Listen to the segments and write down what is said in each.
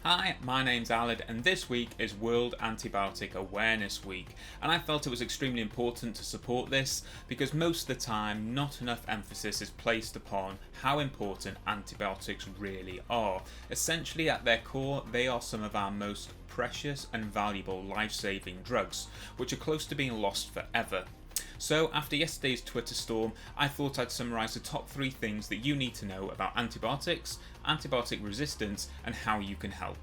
Hi, my name's Alid and this week is World Antibiotic Awareness Week, and I felt it was extremely important to support this because most of the time not enough emphasis is placed upon how important antibiotics really are. Essentially at their core, they are some of our most precious and valuable life-saving drugs, which are close to being lost forever. So after yesterday's Twitter storm, I thought I'd summarise the top 3 things that you need to know about antibiotics, antibiotic resistance, and how you can help.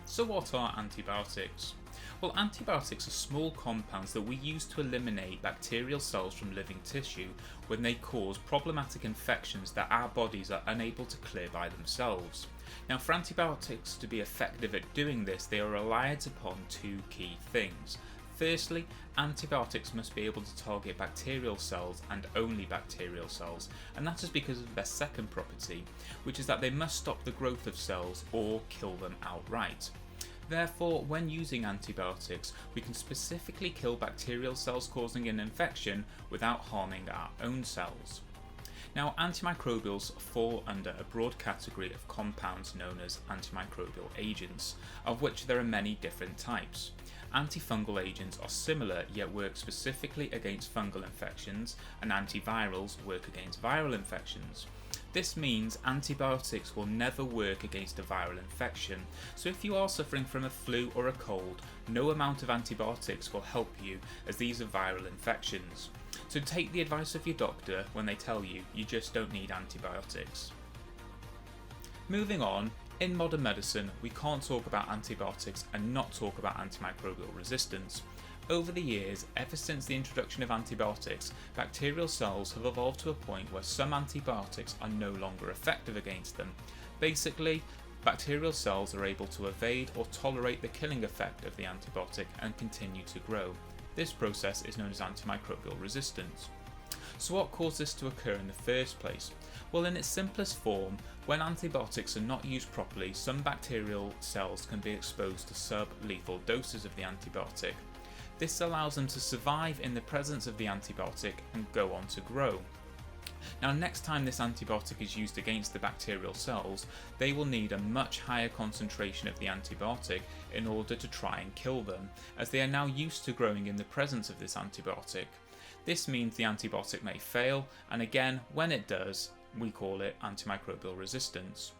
So what are antibiotics? Well, antibiotics are small compounds that we use to eliminate bacterial cells from living tissue when they cause problematic infections that our bodies are unable to clear by themselves. Now, for antibiotics to be effective at doing this, they are reliant upon 2 key things. Firstly, antibiotics must be able to target bacterial cells and only bacterial cells, and that is because of their second property, which is that they must stop the growth of cells or kill them outright. Therefore, when using antibiotics, we can specifically kill bacterial cells causing an infection without harming our own cells. Now, antimicrobials fall under a broad category of compounds known as antimicrobial agents, of which there are many different types. Antifungal agents are similar yet work specifically against fungal infections, and antivirals work against viral infections. This means antibiotics will never work against a viral infection, so if you are suffering from a flu or a cold, no amount of antibiotics will help you, as these are viral infections. So take the advice of your doctor when they tell you you just don't need antibiotics. Moving on, in modern medicine, we can't talk about antibiotics and not talk about antimicrobial resistance. Over the years, ever since the introduction of antibiotics, bacterial cells have evolved to a point where some antibiotics are no longer effective against them. Basically, bacterial cells are able to evade or tolerate the killing effect of the antibiotic and continue to grow. This process is known as antimicrobial resistance. So what caused this to occur in the first place? Well, in its simplest form, when antibiotics are not used properly, some bacterial cells can be exposed to sub-lethal doses of the antibiotic. This allows them to survive in the presence of the antibiotic and go on to grow. Now, next time this antibiotic is used against the bacterial cells, they will need a much higher concentration of the antibiotic in order to try and kill them, as they are now used to growing in the presence of this antibiotic. This means the antibiotic may fail, and again, when it does, we call it antimicrobial resistance.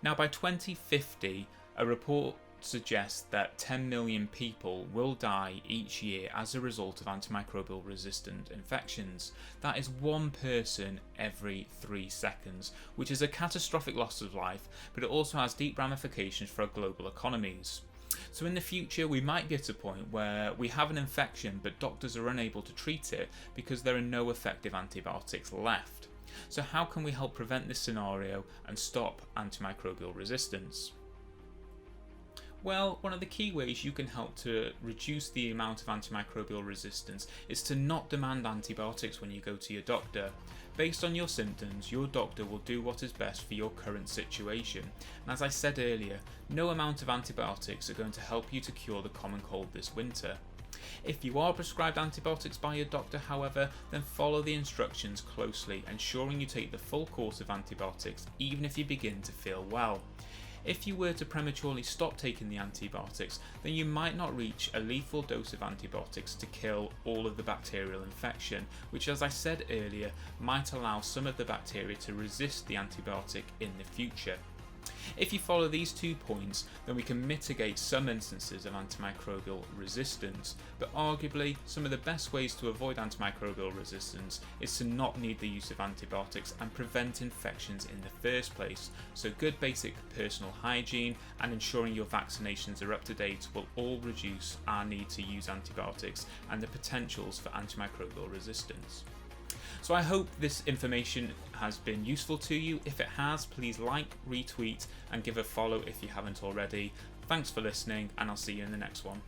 Now, by 2050, a report suggests that 10 million people will die each year as a result of antimicrobial resistant infections. That is 1 person every 3 seconds, which is a catastrophic loss of life, but it also has deep ramifications for our global economies. So in the future, we might be at a point where we have an infection but doctors are unable to treat it because there are no effective antibiotics left. So how can we help prevent this scenario and stop antimicrobial resistance? Well, one of the key ways you can help to reduce the amount of antimicrobial resistance is to not demand antibiotics when you go to your doctor. Based on your symptoms, your doctor will do what is best for your current situation. And as I said earlier, no amount of antibiotics are going to help you to cure the common cold this winter. If you are prescribed antibiotics by your doctor, however, then follow the instructions closely, ensuring you take the full course of antibiotics even if you begin to feel well. If you were to prematurely stop taking the antibiotics, then you might not reach a lethal dose of antibiotics to kill all of the bacterial infection, which, as I said earlier, might allow some of the bacteria to resist the antibiotic in the future. If you follow these 2 points, then we can mitigate some instances of antimicrobial resistance, but arguably some of the best ways to avoid antimicrobial resistance is to not need the use of antibiotics and prevent infections in the first place. So good basic personal hygiene and ensuring your vaccinations are up to date will all reduce our need to use antibiotics and the potentials for antimicrobial resistance. So I hope this information has been useful to you. If it has, please like, retweet and give a follow if you haven't already. Thanks for listening, and I'll see you in the next one.